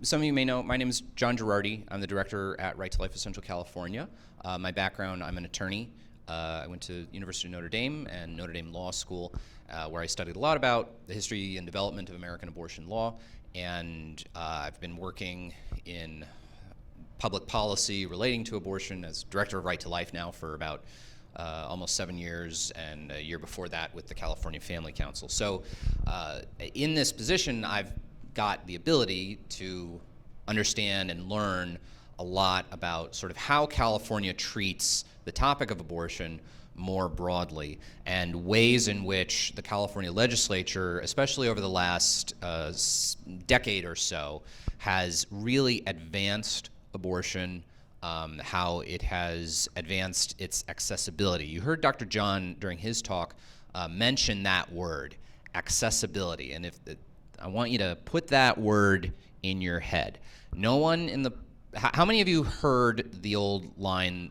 Some of you may know, my name is John Gerardi. I'm the director at Right to Life of Central California. My background, I'm an attorney. I went to University of Notre Dame and Notre Dame Law School, where I studied a lot about the history and development of American abortion law. And I've been working in public policy relating to abortion as director of Right to Life now for about almost 7 years, and a year before that with the California Family Council. So in this position, I've got the ability to understand and learn a lot about sort of how California treats the topic of abortion more broadly, and ways in which the California legislature, especially over the last decade or so, has really advanced abortion, how it has advanced its accessibility. You heard Dr. John during his talk mention that word, accessibility, and I want you to put that word in your head. No one in the, how many of you heard the old line,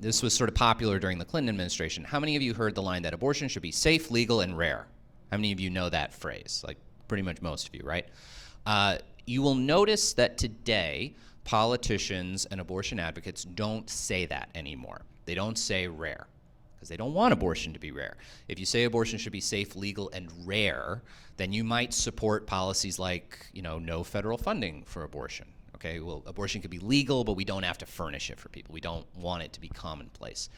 this was sort of popular during the Clinton administration, how many of you heard the line that abortion should be safe, legal, and rare? How many of you know that phrase? Like pretty much most of you, right? You will notice that today, politicians and abortion advocates don't say that anymore. They don't say rare, because they don't want abortion to be rare. If you say abortion should be safe, legal, and rare, then you might support policies like, no federal funding for abortion. Okay, well, abortion could be legal, but we don't have to furnish it for people. We don't want it to be commonplace.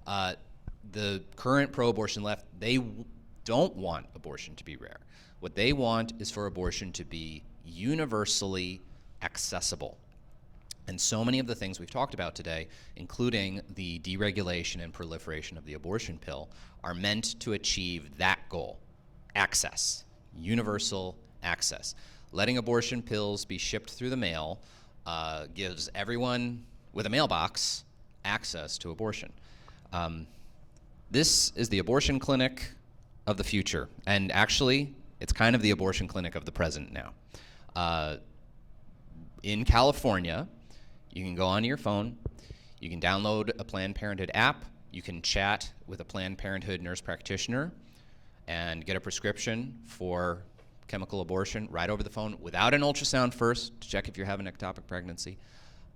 The current pro-abortion left, they don't want abortion to be rare. What they want is for abortion to be universally accessible. And so many of the things we've talked about today, including the deregulation and proliferation of the abortion pill, are meant to achieve that goal: access, universal access. Letting abortion pills be shipped through the mail gives everyone with a mailbox access to abortion. This is the abortion clinic of the future, and actually, it's kind of the abortion clinic of the present now. In California, you can go onto your phone, you can download a Planned Parenthood app, you can chat with a Planned Parenthood nurse practitioner and get a prescription for chemical abortion right over the phone without an ultrasound first to check if you're having ectopic pregnancy,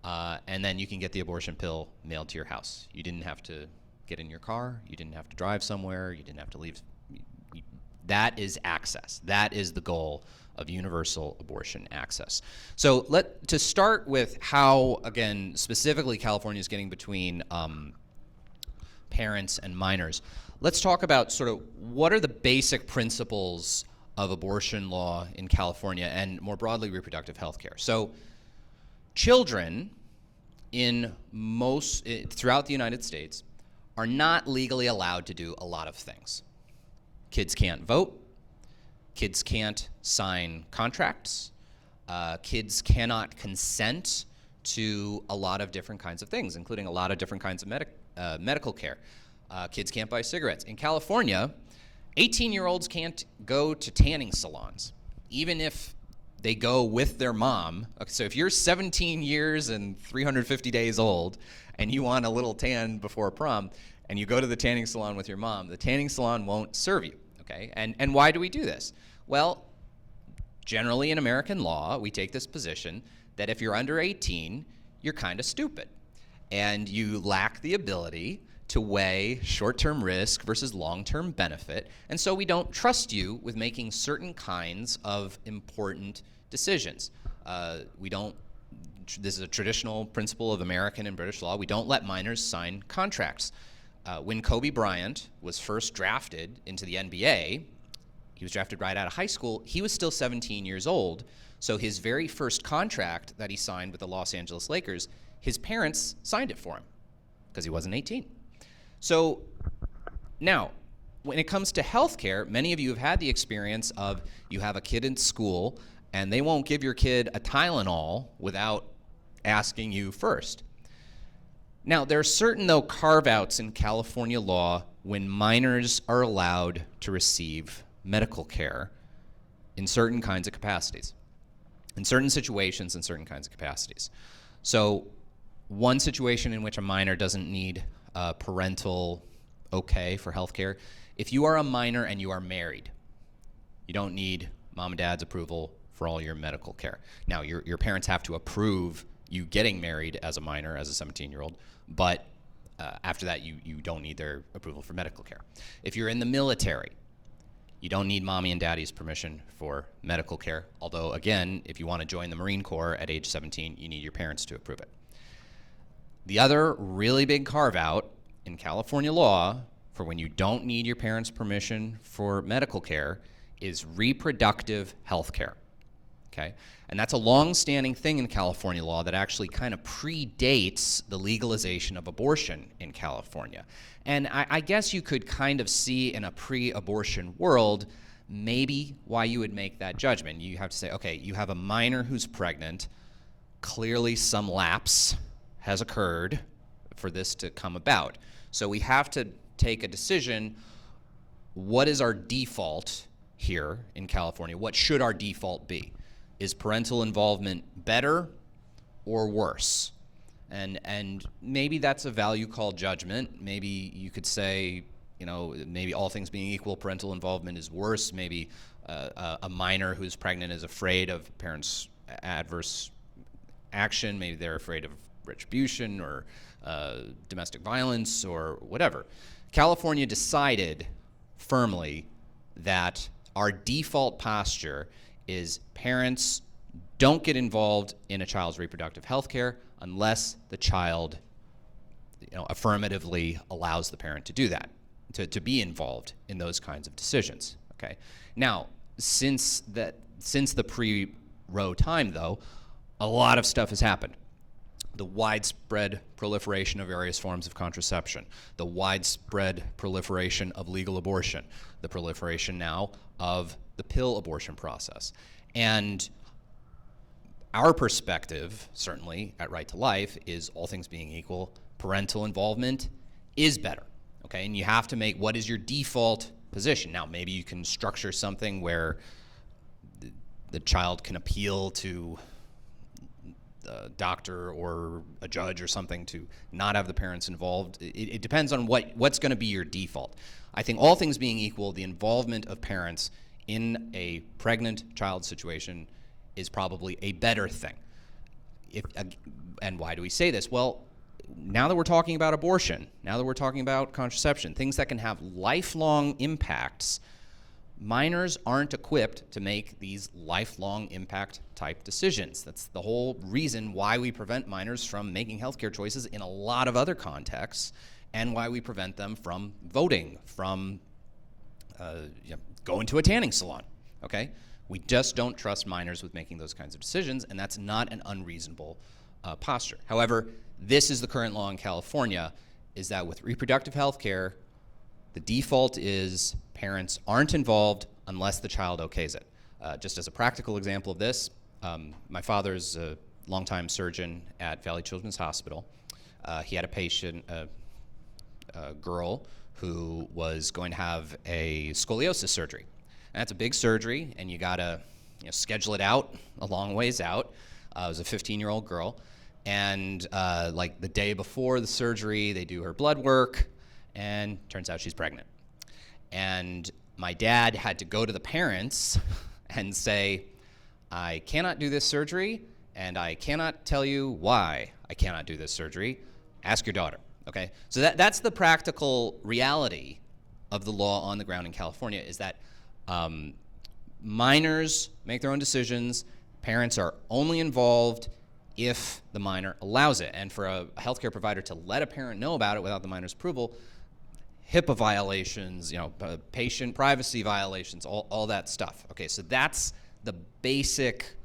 and then you can get the abortion pill mailed to your house. You didn't have to get in your car, you didn't have to drive somewhere, you didn't have to leave. That is access. That is the goal of universal abortion access. So to start with how, again, specifically California is getting between parents and minors, let's talk about sort of what are the basic principles of abortion law in California and more broadly reproductive health care. So children throughout the United States are not legally allowed to do a lot of things. Kids can't vote. Kids can't sign contracts. Kids cannot consent to a lot of different kinds of things, including a lot of different kinds of medical care. Kids can't buy cigarettes. In California, 18-year-olds can't go to tanning salons, even if they go with their mom. Okay, so if you're 17 years and 350 days old and you want a little tan before prom and you go to the tanning salon with your mom, the tanning salon won't serve you. Okay? And why do we do this? Well, generally in American law, we take this position that if you're under 18, you're kind of stupid, and you lack the ability to weigh short-term risk versus long-term benefit, and so we don't trust you with making certain kinds of important decisions. This is a traditional principle of American and British law. We don't let minors sign contracts. When Kobe Bryant was first drafted into the NBA, he was drafted right out of high school, he was still 17 years old, so his very first contract that he signed with the Los Angeles Lakers, his parents signed it for him because he wasn't 18. So now, when it comes to healthcare, many of you have had the experience of you have a kid in school and they won't give your kid a Tylenol without asking you first. Now, there are certain, though, carve-outs in California law when minors are allowed to receive medical care in certain kinds of capacities, in certain situations, in certain kinds of capacities. So one situation in which a minor doesn't need parental okay for health care, if you are a minor and you are married, you don't need mom and dad's approval for all your medical care. Now, your parents have to approve you getting married as a minor, as a 17-year-old, but after that, you don't need their approval for medical care. If you're in the military, you don't need mommy and daddy's permission for medical care, although, again, if you want to join the Marine Corps at age 17, you need your parents to approve it. The other really big carve-out in California law for when you don't need your parents' permission for medical care is reproductive health care. Okay? And that's a long-standing thing in California law that actually kind of predates the legalization of abortion in California. And I guess you could kind of see in a pre-abortion world maybe why you would make that judgment. You have to say, okay, you have a minor who's pregnant, clearly some lapse has occurred for this to come about. So we have to take a decision, what is our default here in California? What should our default be? Is parental involvement better or worse? And maybe that's a value call judgment. Maybe you could say, maybe all things being equal, parental involvement is worse. Maybe a minor who's pregnant is afraid of parents' adverse action. Maybe they're afraid of retribution or domestic violence or whatever. California decided firmly that our default posture is parents don't get involved in a child's reproductive health care unless the child affirmatively allows the parent to do that, to be involved in those kinds of decisions. Okay. Now, since the pre-Roe time, though, a lot of stuff has happened. The widespread proliferation of various forms of contraception, the widespread proliferation of legal abortion, the proliferation now of the pill abortion process. And our perspective, certainly at Right to Life, is all things being equal, parental involvement is better, okay? And you have to make what is your default position. Now, maybe you can structure something where the child can appeal to a doctor or a judge or something to not have the parents involved. It depends on what's going to be your default. I think all things being equal, the involvement of parents in a pregnant child situation is probably a better thing. And why do we say this? Well, now that we're talking about abortion, now that we're talking about contraception, things that can have lifelong impacts, minors aren't equipped to make these lifelong impact type decisions. That's the whole reason why we prevent minors from making healthcare choices in a lot of other contexts, and why we prevent them from voting, from going to a tanning salon, okay? We just don't trust minors with making those kinds of decisions, and that's not an unreasonable posture. However, this is the current law in California, is that with reproductive health care, the default is parents aren't involved unless the child okays it. Just as a practical example of this, my father's a longtime surgeon at Valley Children's Hospital. He had a patient, a girl, who was going to have a scoliosis surgery. And that's a big surgery, and you gotta schedule it out a long ways out. It was a 15-year-old girl, and like the day before the surgery, they do her blood work, and turns out she's pregnant. And my dad had to go to the parents and say, I cannot do this surgery, and I cannot tell you why I cannot do this surgery. Ask your daughter, okay? So that's the practical reality of the law on the ground in California, is that minors make their own decisions. Parents are only involved if the minor allows it. And for a healthcare provider to let a parent know about it without the minor's approval, HIPAA violations, patient privacy violations, all that stuff. Okay, so that's the basic,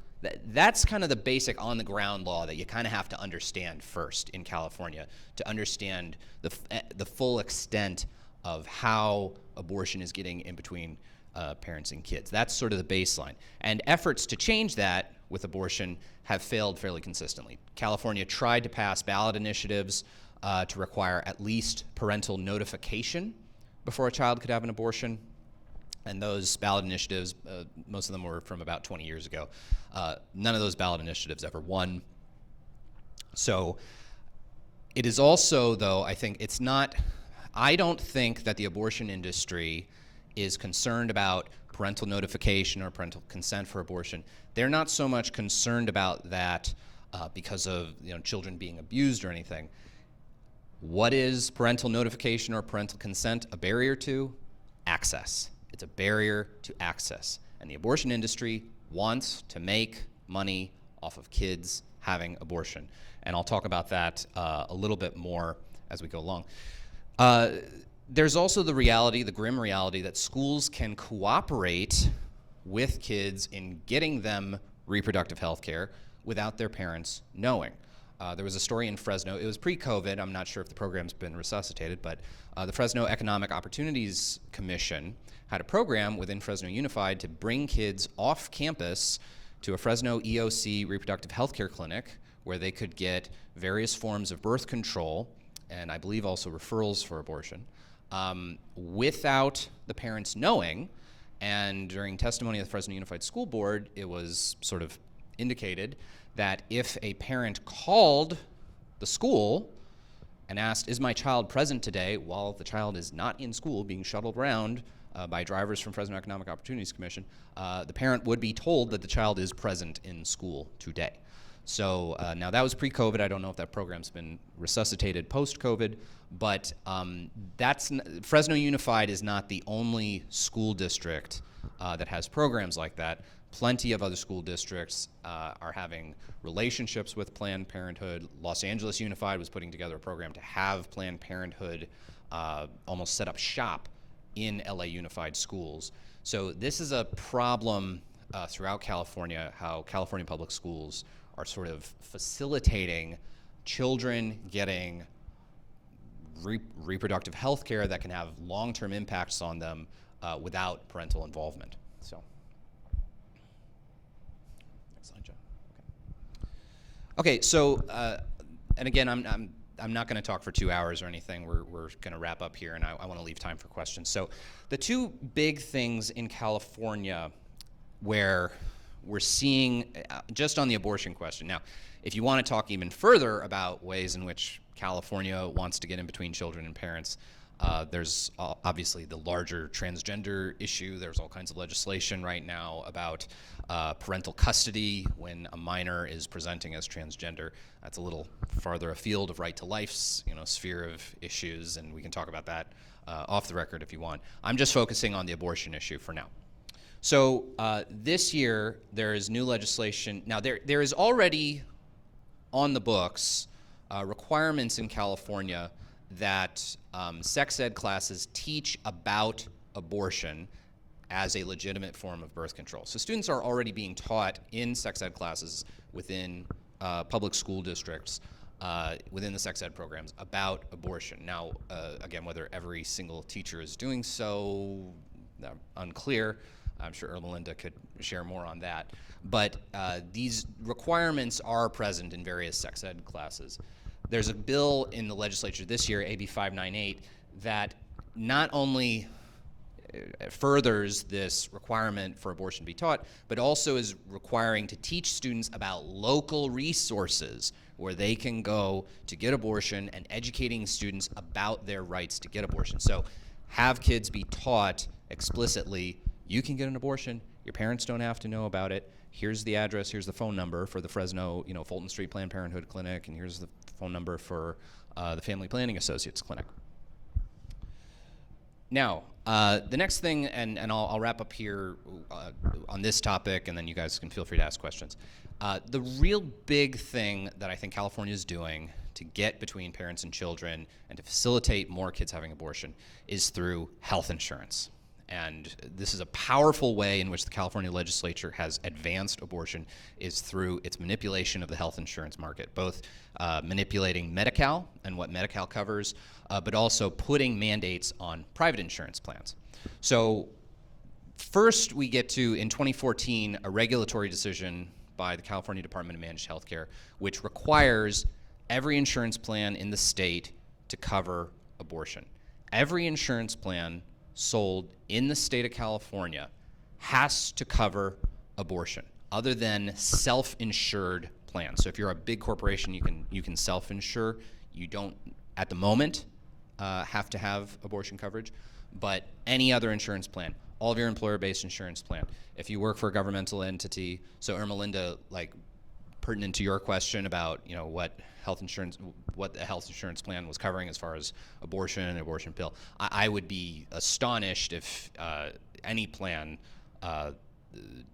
that's kind of the basic on the ground law that you kind of have to understand first in California to understand the full extent of how abortion is getting in between parents and kids. That's sort of the baseline. And efforts to change that with abortion have failed fairly consistently. California tried to pass ballot initiatives to require at least parental notification before a child could have an abortion. And those ballot initiatives, most of them were from about 20 years ago. None of those ballot initiatives ever won. So it is also, though, I think it's not, I don't think that the abortion industry is concerned about parental notification or parental consent for abortion, they're not so much concerned about that because of children being abused or anything. What is parental notification or parental consent a barrier to? Access. It's a barrier to access. And the abortion industry wants to make money off of kids having abortion. And I'll talk about that a little bit more as we go along. There's also the reality, the grim reality, that schools can cooperate with kids in getting them reproductive health care without their parents knowing. There was a story in Fresno. It was pre-COVID. I'm not sure if the program's been resuscitated, but the Fresno Economic Opportunities Commission had a program within Fresno Unified to bring kids off campus to a Fresno EOC reproductive health care clinic where they could get various forms of birth control and I believe also referrals for abortion without the parents knowing. And during testimony of the Fresno Unified School Board, it was sort of indicated that if a parent called the school and asked, is my child present today, while the child is not in school being shuttled around by drivers from Fresno Economic Opportunities Commission, the parent would be told that the child is present in school today. So now that was pre-COVID. I don't know if that program's been resuscitated post-COVID, but Fresno Unified is not the only school district that has programs like that. Plenty of other school districts are having relationships with Planned Parenthood. Los Angeles Unified was putting together a program to have Planned Parenthood almost set up shop in LA Unified schools. So this is a problem throughout California, how California public schools are sort of facilitating children getting reproductive health care that can have long-term impacts on them without parental involvement. So, next slide, John. Okay, so, and again, I'm not going to talk for 2 hours or anything. We're going to wrap up here, and I want to leave time for questions. So, the two big things in California where we're seeing, just on the abortion question. Now, if you want to talk even further about ways in which California wants to get in between children and parents, there's obviously the larger transgender issue. There's all kinds of legislation right now about parental custody when a minor is presenting as transgender. That's a little farther afield of right to life's sphere of issues, and we can talk about that off the record if you want. I'm just focusing on the abortion issue for now. So this year, there is new legislation. Now, there is already on the books requirements in California that sex ed classes teach about abortion as a legitimate form of birth control. So students are already being taught in sex ed classes within public school districts, within the sex ed programs, about abortion. Now, again, whether every single teacher is doing so, unclear. I'm sure Ermelinda could share more on that. But these requirements are present in various sex ed classes. There's a bill in the legislature this year, AB 598, that not only furthers this requirement for abortion to be taught, but also is requiring to teach students about local resources where they can go to get abortion and educating students about their rights to get abortion. So have kids be taught explicitly, you can get an abortion, your parents don't have to know about it. Here's the address, here's the phone number for the Fresno, Fulton Street Planned Parenthood Clinic, and here's the phone number for the Family Planning Associates Clinic. Now, the next thing, and I'll wrap up here on this topic, and then you guys can feel free to ask questions. The real big thing that I think California is doing to get between parents and children and to facilitate more kids having abortion is through health insurance. And this is a powerful way in which the California legislature has advanced abortion, is through its manipulation of the health insurance market, both manipulating Medi-Cal and what Medi-Cal covers, but also putting mandates on private insurance plans. So first we get to, in 2014, a regulatory decision by the California Department of Managed Healthcare, which requires every insurance plan in the state to cover abortion. Every insurance plan sold in the state of California has to cover abortion, other than self-insured plans. So if you're a big corporation, you can self-insure. You don't, at the moment, have to have abortion coverage. but any other insurance plan, all of your employer-based insurance plan. If you work for a governmental entity, so Irma Linda, like pertinent to your question about what the health insurance plan was covering as far as abortion and abortion pill, I would be astonished if any plan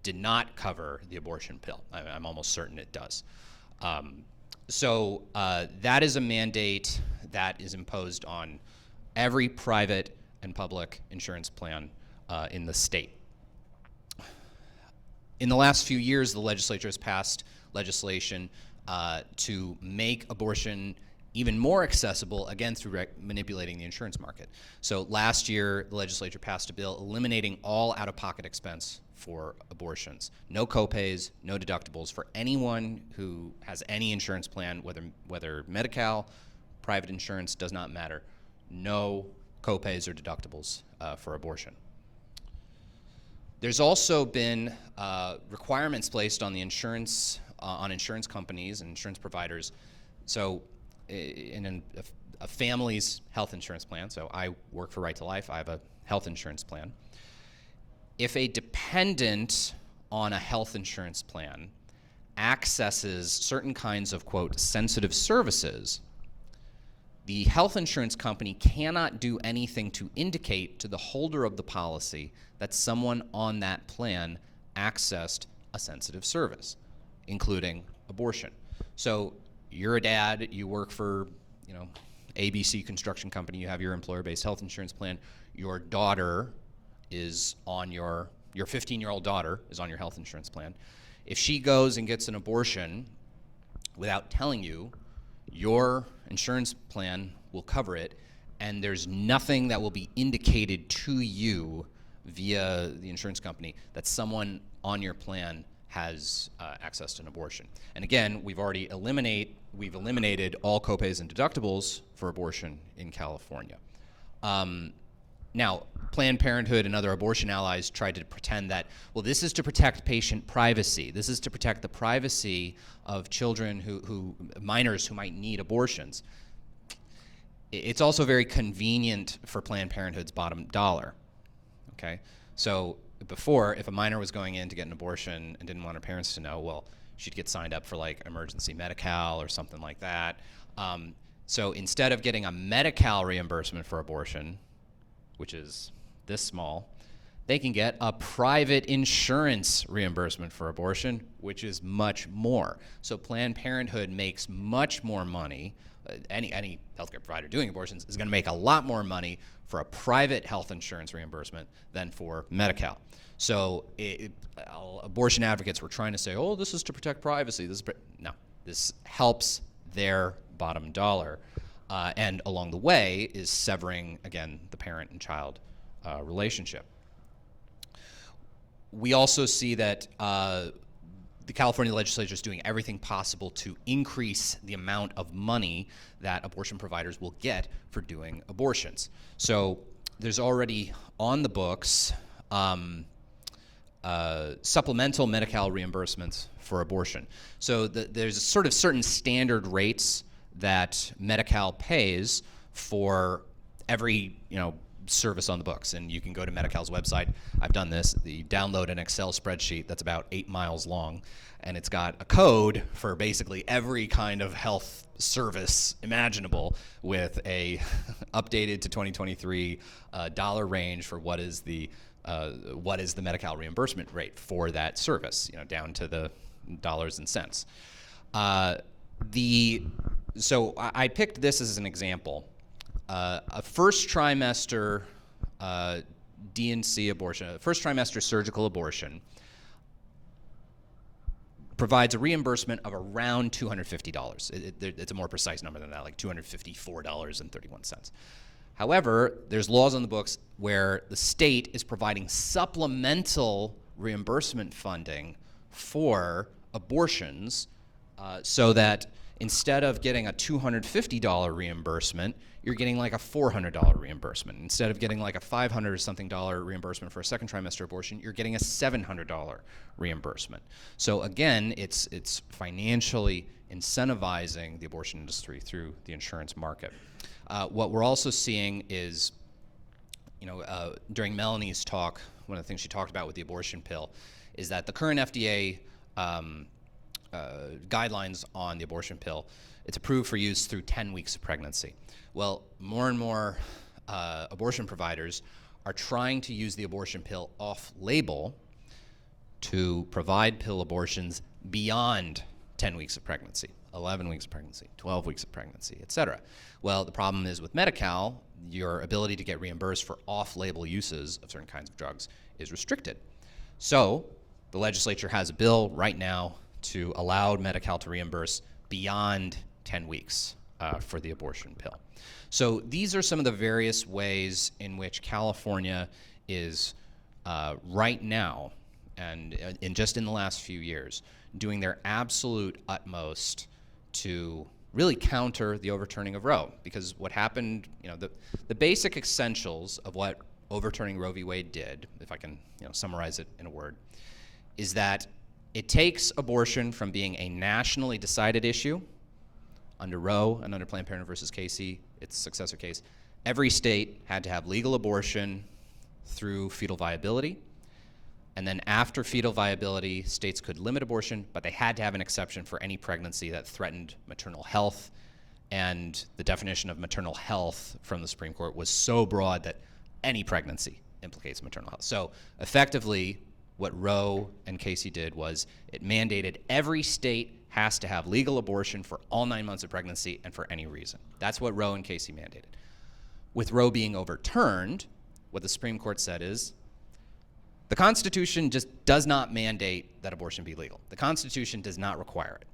did not cover the abortion pill. I'm almost certain it does. So that is a mandate that is imposed on every private and public insurance plan in the state. In the last few years, the legislature has passed legislation to make abortion even more accessible, again, through manipulating the insurance market. So last year, the legislature passed a bill eliminating all out-of-pocket expense for abortions. No copays, no deductibles for anyone who has any insurance plan, whether Medi-Cal, private insurance, does not matter. No copays or deductibles for abortion. There's also been requirements placed on the insurance companies and insurance providers. So in a family's health insurance plan, so I work for Right to Life, I have a health insurance plan. If a dependent on a health insurance plan accesses certain kinds of, quote, sensitive services, the health insurance company cannot do anything to indicate to the holder of the policy that someone on that plan accessed a sensitive service, including abortion. So you're a dad, you work for, ABC construction company, you have your employer-based health insurance plan, your daughter is on your 15-year-old daughter is on your health insurance plan. If she goes and gets an abortion without telling you, your insurance plan will cover it, and there's nothing that will be indicated to you via the insurance company that someone on your plan has access to an abortion. And again, we've eliminated all copays and deductibles for abortion in California. Now, Planned Parenthood and other abortion allies tried to pretend that, well, this is to protect patient privacy. This is to protect the privacy of children minors who might need abortions. It's also very convenient for Planned Parenthood's bottom dollar, okay? So before, if a minor was going in to get an abortion and didn't want her parents to know, well, she'd get signed up for like emergency Medi-Cal or something like that. So instead of getting a Medi-Cal reimbursement for abortion, which is this small, they can get a private insurance reimbursement for abortion, which is much more. So Planned Parenthood makes much more money. Any healthcare provider doing abortions is going to make a lot more money for a private health insurance reimbursement than for Medi-Cal. So abortion advocates were trying to say, oh, this is to protect privacy. No, this helps their bottom dollar. And along the way is severing, again, the parent and child relationship. We also see that the California legislature is doing everything possible to increase the amount of money that abortion providers will get for doing abortions. So there's already on the books supplemental Medi-Cal reimbursements for abortion. So there's sort of certain standard rates that Medi-Cal pays for every service on the books, and you can go to Medi-Cal's website. I've done this. You download an Excel spreadsheet that's about 8 miles long, and it's got a code for basically every kind of health service imaginable with a updated to 2023 dollar range for what is the Medi-Cal reimbursement rate for that service, down to the dollars and cents. So I picked this as an example. A first trimester D&C abortion, a first trimester surgical abortion, provides a reimbursement of around $250. It's a more precise number than that, like $254.31. However, there's laws on the books where the state is providing supplemental reimbursement funding for abortions so that instead of getting a $250 reimbursement, you're getting like a $400 reimbursement. Instead of getting like a $500 or something reimbursement for a second trimester abortion, you're getting a $700 reimbursement. So again, it's financially incentivizing the abortion industry through the insurance market. What we're also seeing is during Melanie's talk, one of the things she talked about with the abortion pill is that the current FDA guidelines on the abortion pill, it's approved for use through 10 weeks of pregnancy. Well, more and more abortion providers are trying to use the abortion pill off-label to provide pill abortions beyond 10 weeks of pregnancy, 11 weeks of pregnancy, 12 weeks of pregnancy, et cetera. Well, the problem is with Medi-Cal, your ability to get reimbursed for off-label uses of certain kinds of drugs is restricted. So the legislature has a bill right now to allow Medi-Cal to reimburse beyond 10 weeks for the abortion pill. So these are some of the various ways in which California is right now, and just in the last few years, doing their absolute utmost to really counter the overturning of Roe. Because what happened, the basic essentials of what overturning Roe v. Wade did, if I can summarize it in a word, is that it takes abortion from being a nationally decided issue under Roe and under Planned Parenthood versus Casey, its successor case. Every state had to have legal abortion through fetal viability. And then after fetal viability, states could limit abortion, but they had to have an exception for any pregnancy that threatened maternal health. And the definition of maternal health from the Supreme Court was so broad that any pregnancy implicates maternal health. So effectively, what Roe and Casey did was it mandated every state has to have legal abortion for all 9 months of pregnancy and for any reason. That's what Roe and Casey mandated. With Roe being overturned, what the Supreme Court said is, the Constitution just does not mandate that abortion be legal. The Constitution does not require it.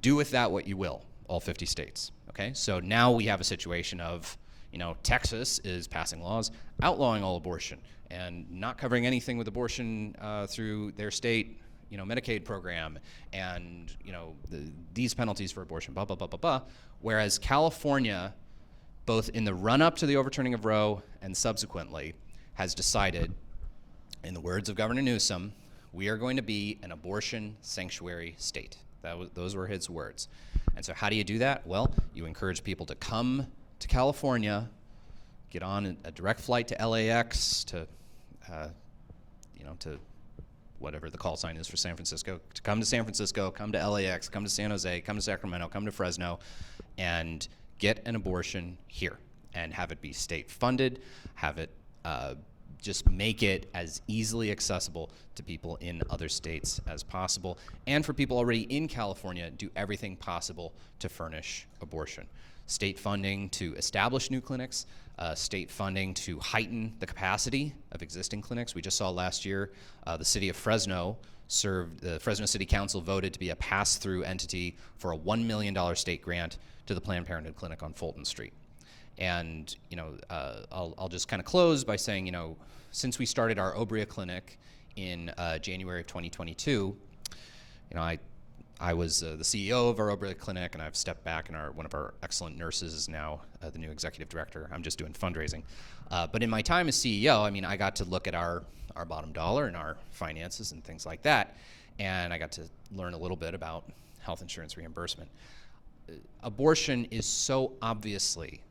Do with that what you will, all 50 states. Okay? So now we have a situation of, Texas is passing laws outlawing all abortion and not covering anything with abortion through their state, Medicaid program, and these penalties for abortion, blah blah blah blah blah. Whereas California, both in the run-up to the overturning of Roe and subsequently, has decided, in the words of Governor Newsom, we are going to be an abortion sanctuary state. Those were his words. And so how do you do that? Well, you encourage people to come to California, get on a direct flight to LAX, to whatever the call sign is for San Francisco, to come to San Francisco, come to LAX, come to San Jose, come to Sacramento, come to Fresno, and get an abortion here and have it be state funded, have it just make it as easily accessible to people in other states as possible. And for people already in California, do everything possible to furnish abortion. State funding to establish new clinics, state funding to heighten the capacity of existing clinics. We just saw last year the city of Fresno the Fresno City Council voted to be a pass-through entity for a $1 million state grant to the Planned Parenthood clinic on Fulton Street. And I'll just kind of close by saying, since we started our Obria clinic in January of 2022, I was the CEO of our Obria clinic, and I've stepped back, and one of our excellent nurses is now the new executive director. I'm just doing fundraising. But in my time as CEO, I got to look at our bottom dollar and our finances and things like that, and I got to learn a little bit about health insurance reimbursement. Abortion is so obviously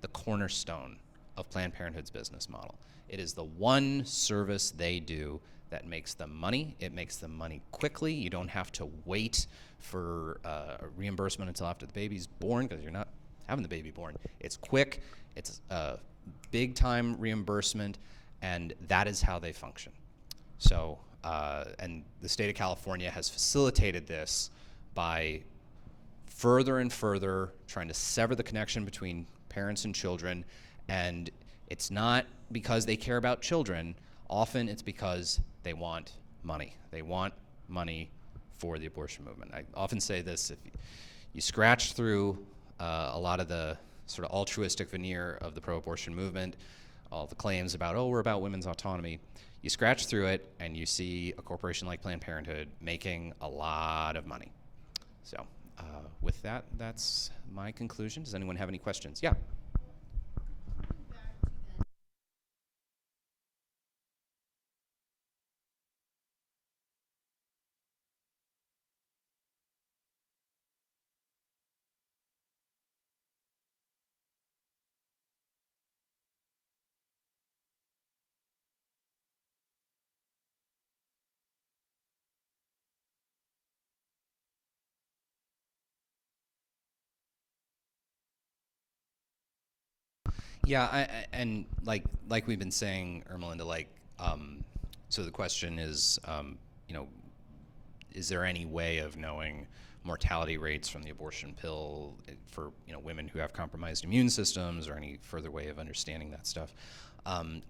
the cornerstone of Planned Parenthood's business model. It is the one service they do that makes them money. It makes them money quickly. You don't have to wait for reimbursement until after the baby's born, because you're not having the baby born. It's quick, it's big time reimbursement, and that is how they function. So, and the state of California has facilitated this by further and further trying to sever the connection between parents and children, and it's not because they care about children. Often it's because they want money. They want money for the abortion movement. I often say this: if you scratch through a lot of the sort of altruistic veneer of the pro-abortion movement, all the claims about, we're about women's autonomy, you scratch through it and you see a corporation like Planned Parenthood making a lot of money. So with that, that's my conclusion. Does anyone have any questions? Yeah. Yeah, and like we've been saying, Ermelinda, so the question is, you know, is there any way of knowing mortality rates from the abortion pill for, you know, women who have compromised immune systems, or any further way of understanding that stuff?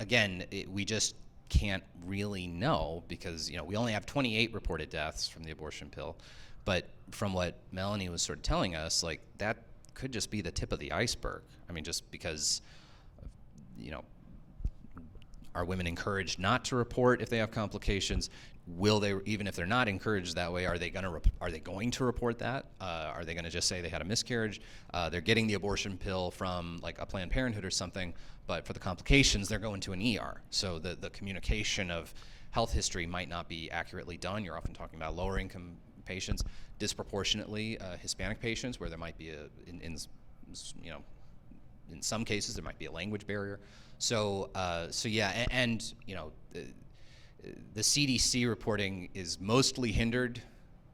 Again, we just can't really know, because, you know, we only have 28 reported deaths from the abortion pill, but from what Melanie was sort of telling us, like, that could just be the tip of the iceberg. I mean, just because, you know, are women encouraged not to report if they have complications? Will they, even if they're not encouraged that way, are they going to report that? Are they going to just say they had a miscarriage? They're getting the abortion pill from like a Planned Parenthood or something, but for the complications, they're going to an ER. So the communication of health history might not be accurately done. You're often talking about lower income patients, disproportionately Hispanic patients, where there might be you know, in some cases there might be a language barrier. So yeah, and you know, the CDC reporting is mostly hindered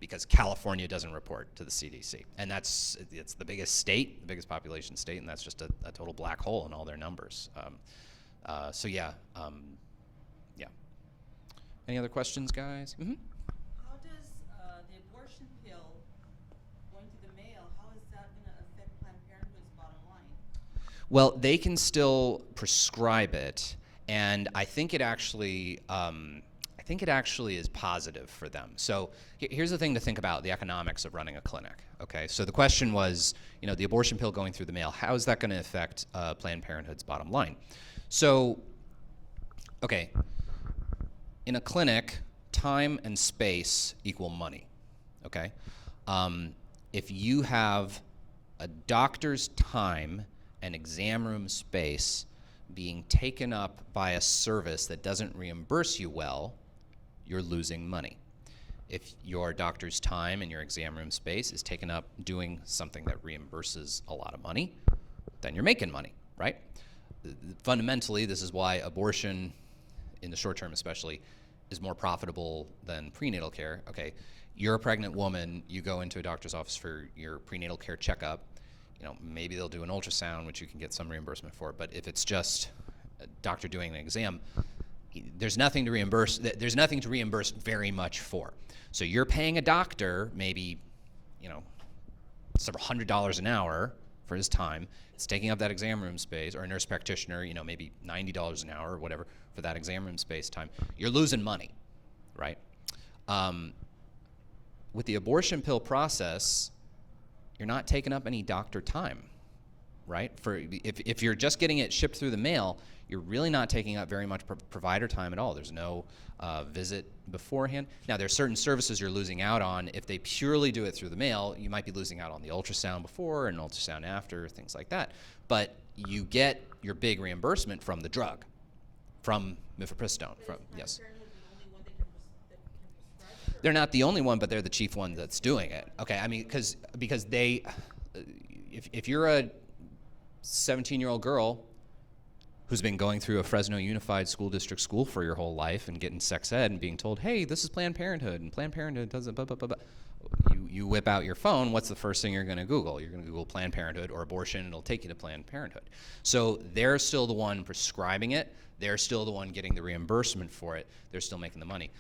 because California doesn't report to the CDC, and it's the biggest state, the biggest population state, and that's just a total black hole in all their numbers. So yeah, yeah. Any other questions, guys? Mm-hmm. How does the abortion pill going to the mail, how is that going to affect Planned Parenthood's bottom line? Well, they can still prescribe it, and I think it actually is positive for them. So here's the thing to think about: the economics of running a clinic. Okay, so the question was, you know, the abortion pill going through the mail, how is that going to affect Planned Parenthood's bottom line? So, okay, in a clinic, time and space equal money. Okay, if you have a doctor's time and exam room space being taken up by a service that doesn't reimburse you well, you're losing money. If your doctor's time and your exam room space is taken up doing something that reimburses a lot of money, then you're making money, right? Fundamentally, this is why abortion, in the short term especially, is more profitable than prenatal care. Okay, you're a pregnant woman, you go into a doctor's office for your prenatal care checkup. You know, maybe they'll do an ultrasound, which you can get some reimbursement for, but if it's just a doctor doing an exam, there's nothing to reimburse. There's nothing to reimburse very much for. So you're paying a doctor maybe, you know, several $100s an hour for his time. It's taking up that exam room space, or a nurse practitioner, you know, maybe $90 an hour or whatever for that exam room space time. You're losing money, right? With the abortion pill process, you're not taking up any doctor time, right? If you're just getting it shipped through the mail, you're really not taking up very much provider time at all. There's no visit beforehand. Now, there's certain services you're losing out on. If they purely do it through the mail, you might be losing out on the ultrasound before and ultrasound after, things like that. But you get your big reimbursement from the drug, from mifepristone. Yes. They're not the only one, but they're the chief one that's doing it. Okay, I mean, because they, if you're a 17-year-old girl who's been going through a Fresno Unified School District school for your whole life and getting sex ed and being told, hey, this is Planned Parenthood, and Planned Parenthood doesn't blah, blah, blah, blah. You whip out your phone, what's the first thing you're going to Google? You're going to Google Planned Parenthood or abortion, and it'll take you to Planned Parenthood. So they're still the one prescribing it. They're still the one getting the reimbursement for it. They're still making the money.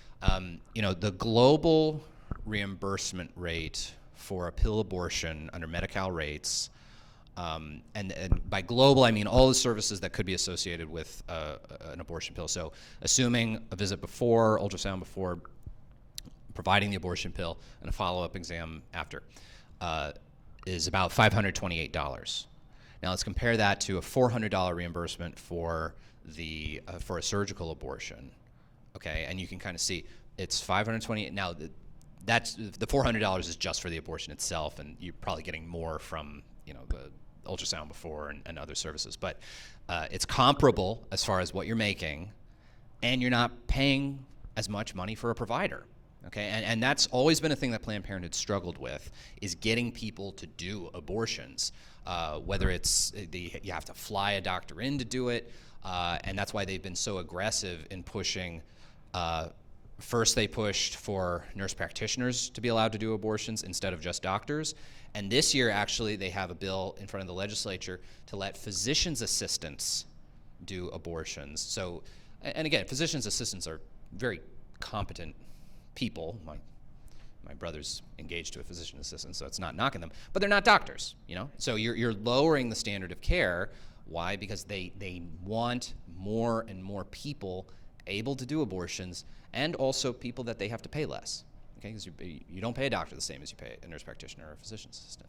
You know, the global reimbursement rate for a pill abortion under Medi-Cal rates, and by global, I mean all the services that could be associated with an abortion pill. So assuming a visit before, ultrasound before, providing the abortion pill, and a follow-up exam after, is about $528. Now let's compare that to a $400 reimbursement for a surgical abortion. Okay, and you can kind of see it's $528. Now that's the $400 is just for the abortion itself, and you're probably getting more from, you know, the ultrasound before and other services. But it's comparable as far as what you're making, and you're not paying as much money for a provider. Okay, and that's always been a thing that Planned Parenthood struggled with, is getting people to do abortions. Whether it's you have to fly a doctor in to do it, and that's why they've been so aggressive in pushing. First, they pushed for nurse practitioners to be allowed to do abortions instead of just doctors, And this year, actually, they have a bill in front of the legislature to let physician's assistants do abortions. So, and again, physician's assistants are very competent people. My brother's engaged to a physician assistant, so it's not knocking them, but they're not doctors, you know? So you're lowering the standard of care. Why? Because they want more and more people able to do abortions, and also people that they have to pay less. Okay, because you don't pay a doctor the same as you pay a nurse practitioner or a physician's assistant.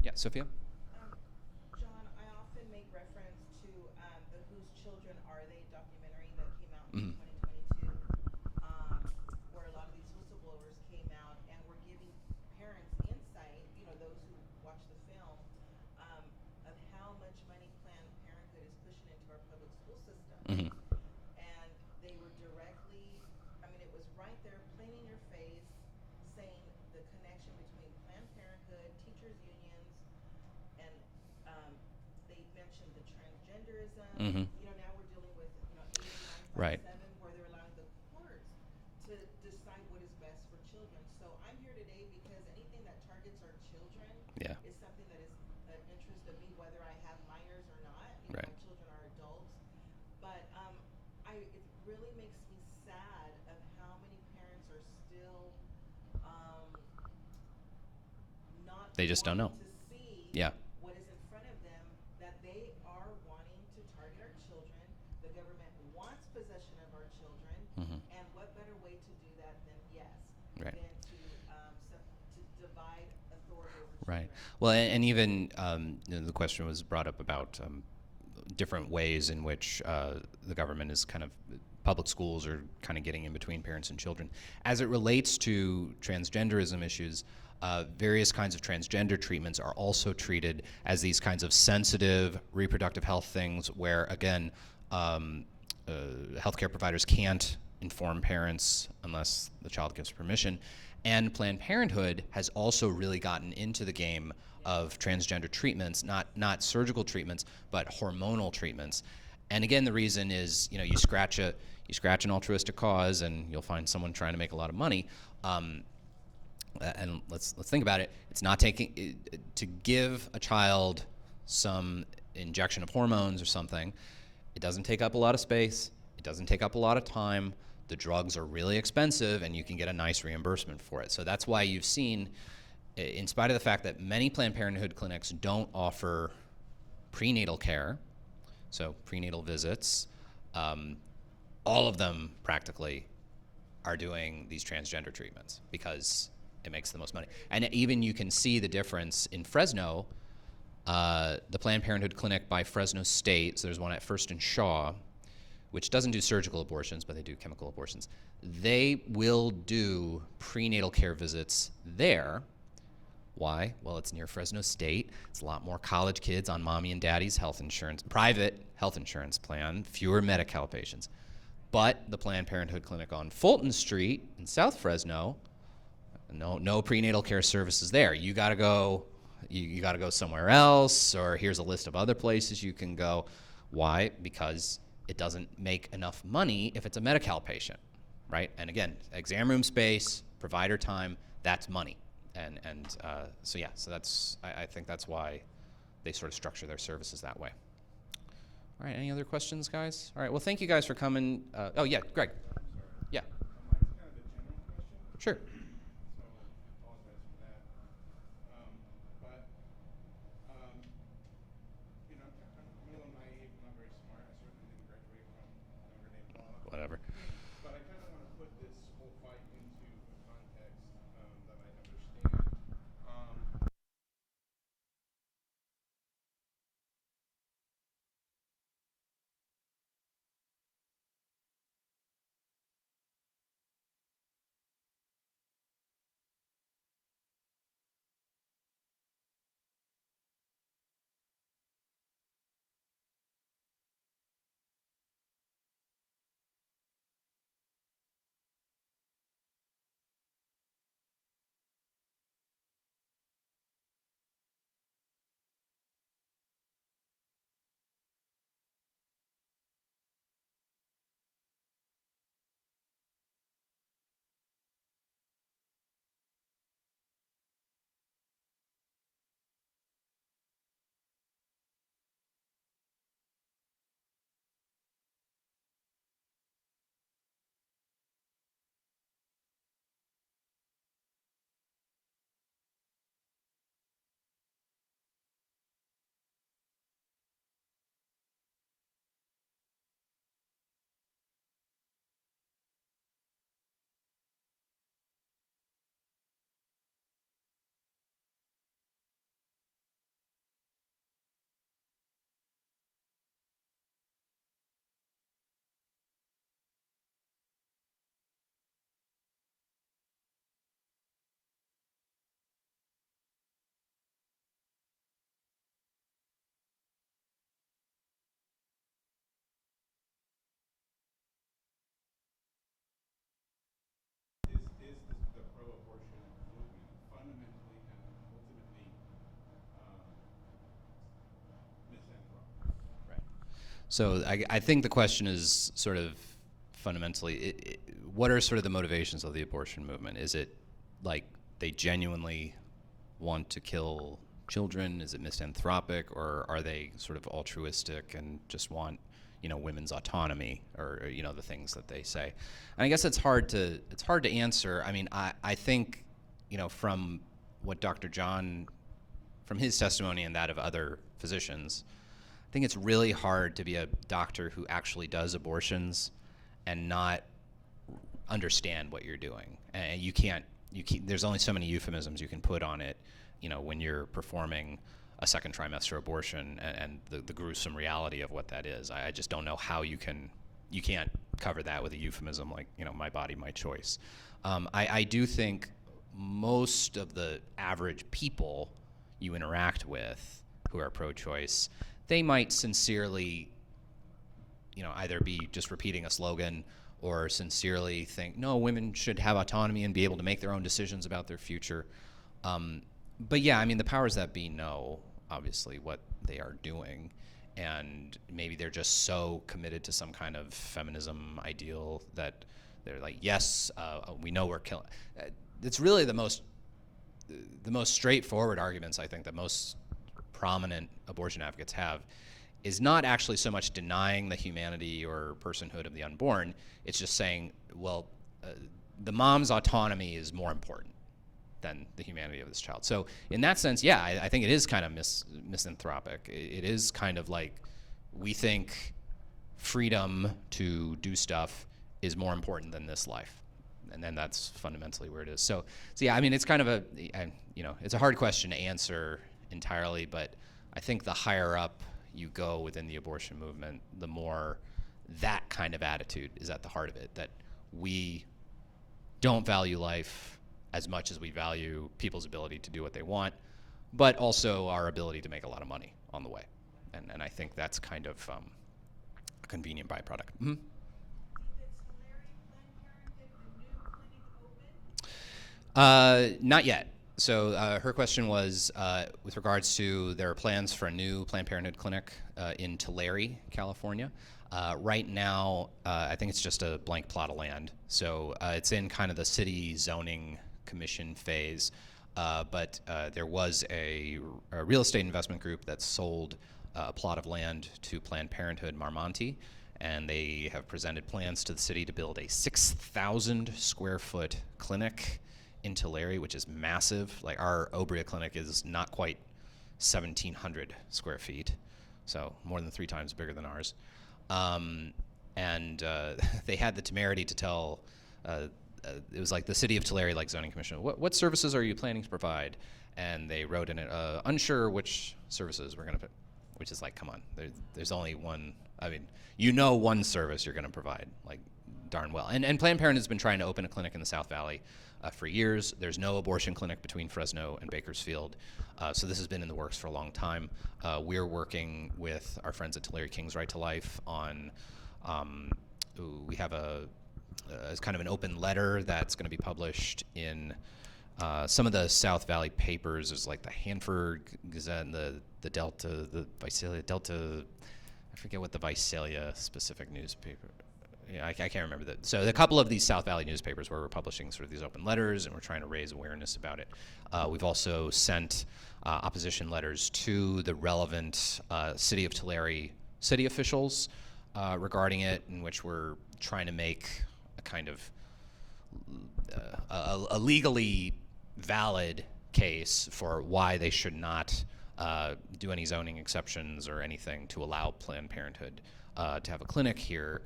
Yeah, Sophia? John, I often make reference to the Whose Children Are They documentary that came out in 2022, where a lot of these whistleblowers came out and were giving parents insight, you know, those who watched the film, of how much money Planned Parenthood is pushing into our public school system. Mm-hmm. And they were directly, I mean, it was right there, plain in your face, saying the connection between Planned Parenthood, teachers' unions, and they mentioned the transgenderism. Mm-hmm. You know, now we're dealing with, you know, 8957, Right. where they're allowing the courts to decide what is best for children. So I'm here today because anything that targets our children Yeah. is something that is an interest of me, whether I have minors or not. You know, Right. my children are adults. But it really makes me sad of how many parents are still not They just don't know. wanting to see Yeah. what is in front of them, that they are wanting to target our children. The government wants possession of our children, Mm-hmm. and what better way to do that than Right. than to divide authority over Right. children. Well, and even you know, the question was brought up about different ways in which the government is kind of, public schools are kind of getting in between parents and children. As it relates to transgenderism issues, various kinds of transgender treatments are also treated as these kinds of sensitive reproductive health things where, again, healthcare providers can't inform parents unless the child gives permission. And Planned Parenthood has also really gotten into the game of transgender treatments, not surgical treatments, but hormonal treatments. And again, the reason is, you know, you scratch an altruistic cause, and you'll find someone trying to make a lot of money. And let's think about it. It's not taking to give a child some injection of hormones or something. It doesn't take up a lot of space. It doesn't take up a lot of time. The drugs are really expensive, and you can get a nice reimbursement for it. So that's why you've seen, in spite of the fact that many Planned Parenthood clinics don't offer prenatal care, so prenatal visits, all of them practically are doing these transgender treatments because it makes the most money. And even you can see the difference in Fresno, the Planned Parenthood clinic by Fresno State, so there's one at First and Shaw, which doesn't do surgical abortions, but they do chemical abortions. They will do prenatal care visits there. Why? Well, it's near Fresno State. It's a lot more college kids on mommy and daddy's health insurance, private health insurance plan, fewer Medi-Cal patients. But the Planned Parenthood clinic on Fulton Street in South Fresno, no prenatal care services there. You got to go. You got to go somewhere else, or here's a list of other places you can go. Why? Because it doesn't make enough money if it's a Medi-Cal patient, right? And again, exam room space, provider time, that's money. So that's I think that's why they sort of structure their services that way. All right, any other questions, guys? All right, well, thank you guys for coming. Oh, yeah, Greg. Yeah. Mine's kind of a general question. Sure. So I apologize for that. But you know, I'm a little naive, I'm not very smart. I certainly didn't graduate from Notre Dame Law. Whatever. But I kind of want to put this whole fight into a context that I understand. So I think the question is sort of fundamentally, what are sort of the motivations of the abortion movement? Is it like they genuinely want to kill children? Is it misanthropic, or are they sort of altruistic and just want, women's autonomy, or the things that they say? And I guess it's hard to answer. I mean, I think, from what Dr. John, from his testimony and that of other physicians, I think it's really hard to be a doctor who actually does abortions and not understand what you're doing. And you can't, there's only so many euphemisms you can put on it, when you're performing a second trimester abortion and the gruesome reality of what that is. I just don't know how you can't cover that with a euphemism like, my body, my choice. I do think most of the average people you interact with who are pro-choice, they might sincerely, either be just repeating a slogan or sincerely think, no, women should have autonomy and be able to make their own decisions about their future. But yeah, I mean, the powers that be know, obviously, what they are doing. And maybe they're just so committed to some kind of feminism ideal that they're like, yes, we know we're killing. It's really the most straightforward arguments, I think, that most prominent abortion advocates have is not actually so much denying the humanity or personhood of the unborn. It's just saying, well, the mom's autonomy is more important than the humanity of this child. So in that sense, yeah, I think it is kind of misanthropic. It is kind of like we think freedom to do stuff is more important than this life. And then that's fundamentally where it is. So yeah, I mean, it's kind of it's a hard question to answer entirely, but I think the higher up you go within the abortion movement, the more that kind of attitude is at the heart of it, that we don't value life as much as we value people's ability to do what they want, but also our ability to make a lot of money on the way. And I think that's kind of a convenient byproduct. Mm-hmm. Not yet. So her question was with regards to their plans for a new Planned Parenthood clinic in Tulare, California. Right now, I think it's just a blank plot of land. So it's in kind of the city zoning commission phase. But there was a real estate investment group that sold a plot of land to Planned Parenthood Marmonte. And they have presented plans to the city to build a 6,000 square foot clinic in Tulare, which is massive. Like our Obria clinic is not quite 1,700 square feet, so more than 3 times bigger than ours. They had the temerity to tell, it was like the city of Tulare, like zoning commission, what services are you planning to provide? And they wrote in it, unsure which services we're gonna put, which is like, come on, there's only one, I mean, one service you're gonna provide, like darn well. And Planned Parenthood has been trying to open a clinic in the South Valley for years. There's no abortion clinic between Fresno and Bakersfield, so this has been in the works for a long time. We're working with our friends at Tulare King's Right to Life on, we have it's kind of an open letter that's going to be published in some of the South Valley papers. There's like the Hanford Gazette and the Delta, the Visalia Delta, I forget what the Visalia specific newspaper. Yeah, I can't remember that. So a couple of these South Valley newspapers where we're publishing sort of these open letters, and we're trying to raise awareness about it. We've also sent opposition letters to the relevant City of Tulare city officials regarding it, in which we're trying to make a kind of a legally valid case for why they should not do any zoning exceptions or anything to allow Planned Parenthood to have a clinic here.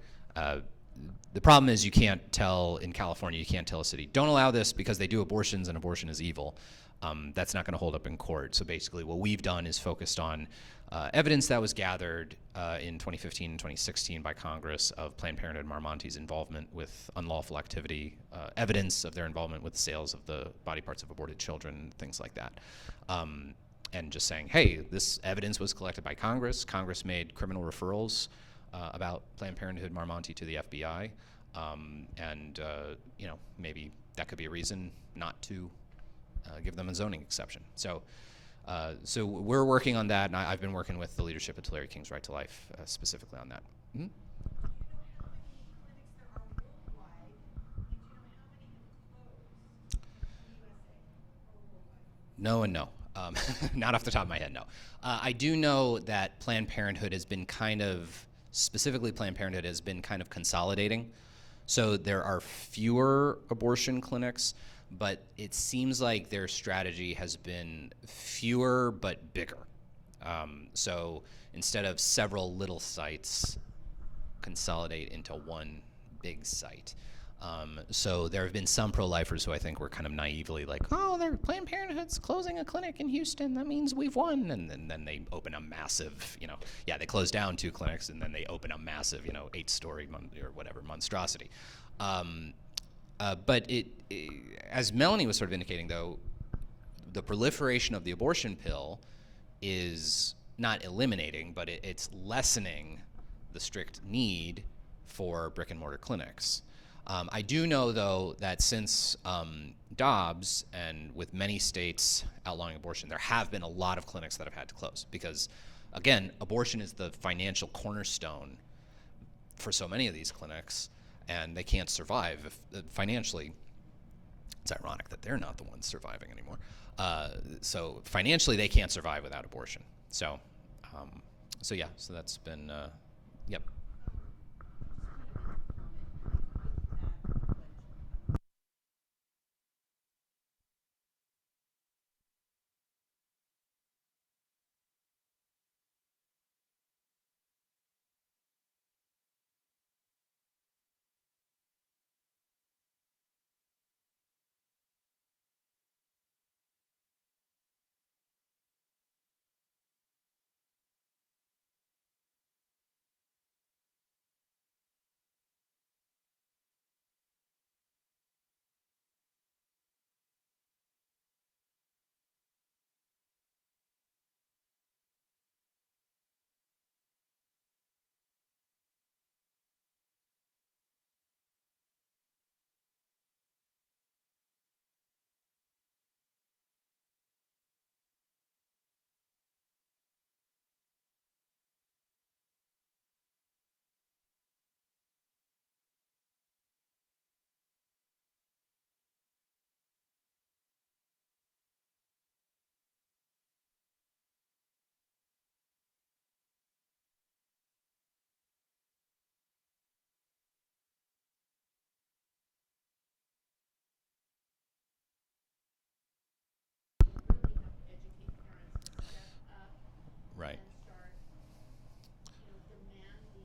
The problem is you can't tell, in California, you can't tell a city, don't allow this because they do abortions and abortion is evil. That's not going to hold up in court. So basically what we've done is focused on evidence that was gathered in 2015 and 2016 by Congress of Planned Parenthood Marmonte's involvement with unlawful activity, evidence of their involvement with sales of the body parts of aborted children, things like that. And just saying, hey, this evidence was collected by Congress. Congress made criminal referrals about Planned Parenthood Marmonte to the FBI, maybe that could be a reason not to give them a zoning exception. So So we're working on that, and I've been working with the leadership at Tulare King's Right to Life specifically on that. Mhm. Do you know how many clinics there are worldwide, and do you know how many have closed in the USA or worldwide? No and no. Not off the top of my head, no. I do know that Planned Parenthood has been kind of, specifically Planned Parenthood has been kind of consolidating. So there are fewer abortion clinics, but it seems like their strategy has been fewer but bigger. So instead of several little sites, consolidate into one big site. So there have been some pro-lifers who I think were kind of naively like, oh, Planned Parenthood's closing a clinic in Houston. That means we've won. And then they open a massive, they close down 2 clinics and then they open a massive, 8-story or whatever monstrosity. But as Melanie was sort of indicating, though, the proliferation of the abortion pill is not eliminating, but it's lessening the strict need for brick and mortar clinics. I do know, though, that since Dobbs and with many states outlawing abortion, there have been a lot of clinics that have had to close because, again, abortion is the financial cornerstone for so many of these clinics, and they can't survive if, financially. It's ironic that they're not the ones surviving anymore. So financially, they can't survive without abortion. So that's been, yep. Right. And start, demanding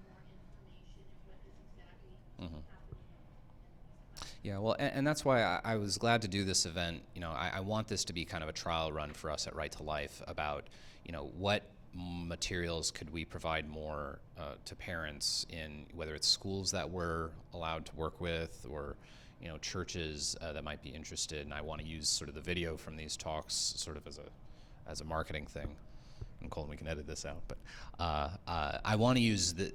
more information and what is exactly happening in these clinics. Yeah, well, and that's why I was glad to do this event. I want this to be kind of a trial run for us at Right to Life about, what materials could we provide more to parents in whether it's schools that we're allowed to work with or, churches that might be interested. And I want to use sort of the video from these talks sort of as a marketing thing. And Colin, we can edit this out, but I want to use the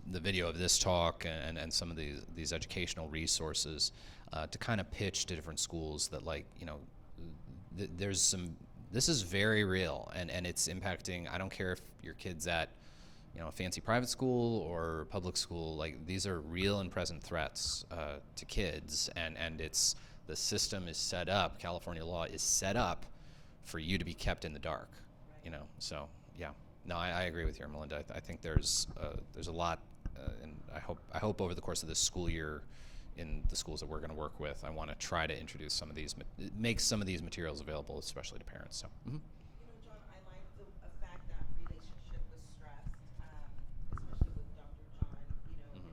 video of this talk and some of these educational resources to kind of pitch to different schools that, like, this is very real and it's impacting. I don't care if your kid's at a fancy private school or public school. Like, these are real and present threats to kids, and the system is set up. California law is set up for you to be kept in the dark. So yeah, no, I agree with you, Melinda. I think there's a lot, and I hope over the course of this school year, in the schools that we're going to work with, I want to try to introduce make some of these materials available, especially to parents. So. Mm-hmm. John, I like the fact that relationship was stressed, especially with Dr. John. Building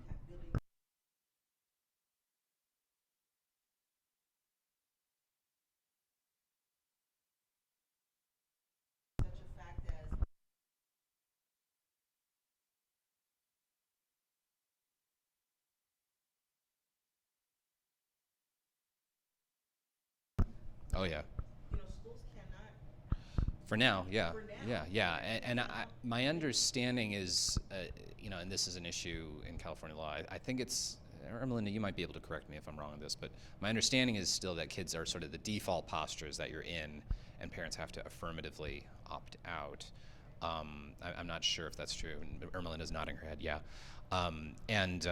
such a fact as Oh yeah. schools cannot. For now, yeah. For now. Yeah. And my understanding is, and this is an issue in California law. I think it's, or Melinda, you might be able to correct me if I'm wrong on this, but my understanding is still that kids are sort of the default postures that you're in, and parents have to affirmatively opt out. I'm not sure if that's true. Ermelinda's nodding her head. Yeah, and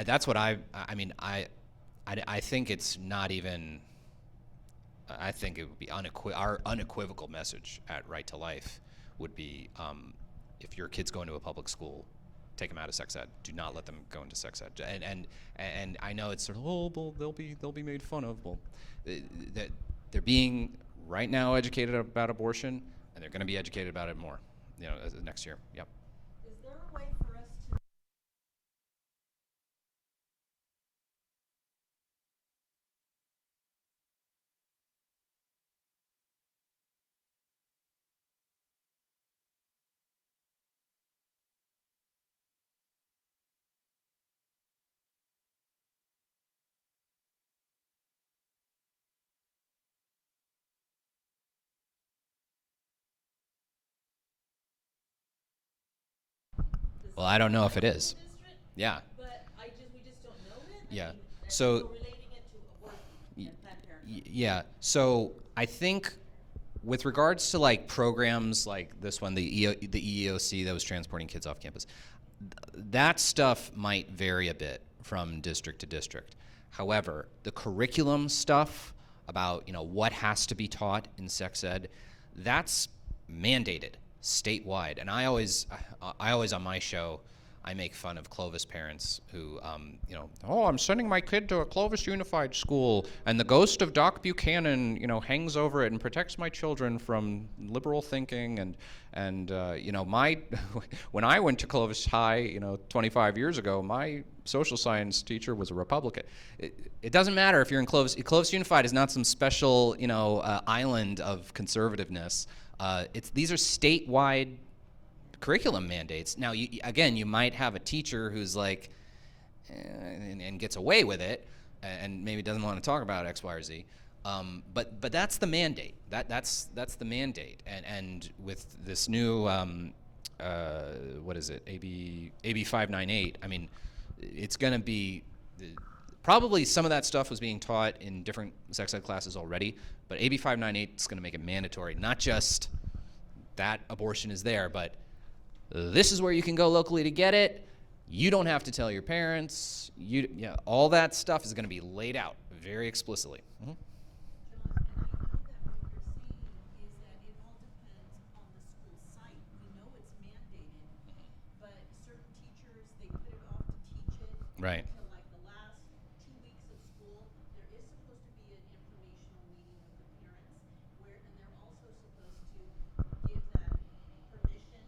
that's what I mean. I think it's not even. I think it would be our unequivocal message at Right to Life would be, if your kid's going to a public school, take them out of sex ed. Do not let them go into sex ed. And I know it's sort of, well, they'll be made fun of. Well, that they're being right now educated about abortion, and they're going to be educated about it more, next year. Yep. Is there a way for us to Well, I don't know if it is. district? Yeah. But we just don't know it. Yeah. And So- relating it to abortion and Planned Parenthood. Yeah. So I think with regards to like programs like this one, the EEOC that was transporting kids off campus, that stuff might vary a bit from district to district. However, the curriculum stuff about what has to be taught in sex ed, that's mandated statewide. And I always on my show, I make fun of Clovis parents who, oh, I'm sending my kid to a Clovis Unified School, and the ghost of Doc Buchanan, hangs over it and protects my children from liberal thinking. And my when I went to Clovis High, 25 years ago, my social science teacher was a Republican. It doesn't matter if you're in Clovis. Clovis Unified is not some special, island of conservativeness. These are statewide curriculum mandates. Now, you might have a teacher who's like, and gets away with it, and maybe doesn't want to talk about X, Y, or Z. But that's the mandate. That's the mandate. And with this new, what is it, AB 598? I mean, it's going to be probably some of that stuff was being taught in different sex ed classes already, but AB 598 is going to make it mandatory. Not just that abortion is there, but this is where you can go locally to get it. You don't have to tell your parents. All that stuff is going to be laid out very explicitly. Mm-hmm. John, and I know that what you're saying is that it all depends on the school site. We know it's mandated, but certain teachers, they put it off to teach it Right. until like the last 2 weeks of school. There is supposed to be an informational meeting with the parents and they're also supposed to give that permission,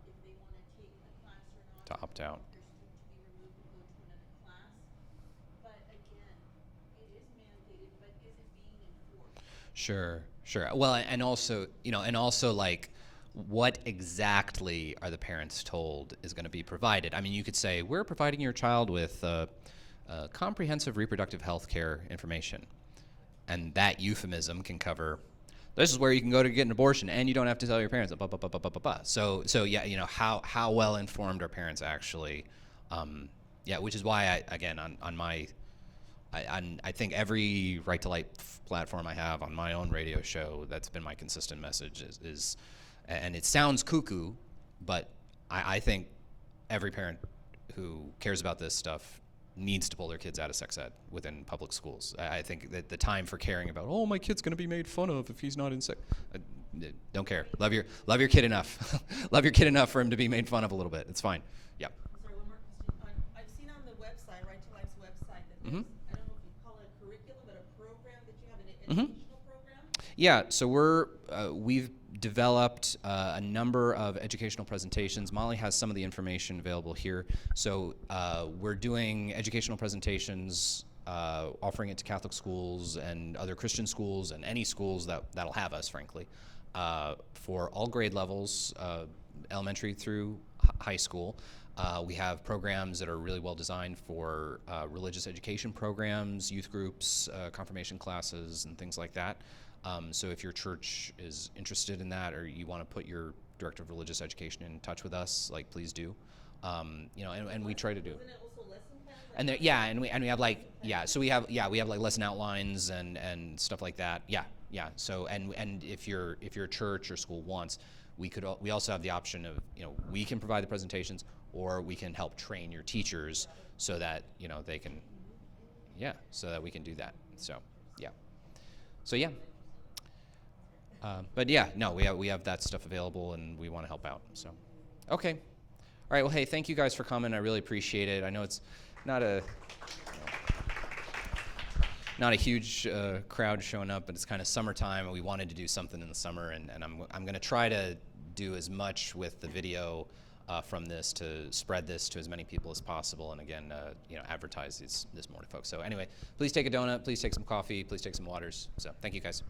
if they want to take the class or not. To opt out. Their student to be removed and go to another class. But again, it is mandated, but is it being enforced? Sure. Well, and also like, what exactly are the parents told is going to be provided? I mean, you could say, we're providing your child with comprehensive reproductive health care information. And that euphemism can cover, this is where you can go to get an abortion, and you don't have to tell your parents. Blah, blah, blah, blah, blah, blah. So yeah, how well informed are parents actually? Which is why I think every Right to Life platform I have on my own radio show, that's been my consistent message is and it sounds cuckoo, but I think every parent who cares about this stuff needs to pull their kids out of sex ed within public schools. I think that the time for caring about, oh, my kid's going to be made fun of if he's not in sex, don't care. Love your kid enough. Love your kid enough for him to be made fun of a little bit. It's fine. Yeah. Sorry, one more question. I've seen on the website, Right to Life's website, that there's, I don't know if you call it a curriculum, but a program that you have, an educational program. Yeah, so we've developed a number of educational presentations. Molly has some of the information available here. So we're doing educational presentations, offering it to Catholic schools and other Christian schools and any schools that'll have us, frankly, for all grade levels, elementary through high school. We have programs that are really well designed for religious education programs, youth groups, confirmation classes, and things like that. So if your church is interested in that, or you want to put your director of religious education in touch with us, like, please do. And we try to do. Isn't it also lesson plans? And there, yeah, and we have like, yeah, so we have like lesson outlines and stuff like that. Yeah, yeah. So and if your church or school wants, we also have the option of, we can provide the presentations, or we can help train your teachers so that they can, yeah, so that we can do that. So yeah. So yeah. But yeah, no, we have that stuff available, and we want to help out. So, okay, all right. Well, hey, thank you guys for coming. I really appreciate it. I know it's not a huge crowd showing up, but it's kind of summertime, and we wanted to do something in the summer, and I'm going to try to do as much with the video from this to spread this to as many people as possible, and again, advertise this more to folks. So anyway, please take a donut, please take some coffee, please take some waters. So thank you guys.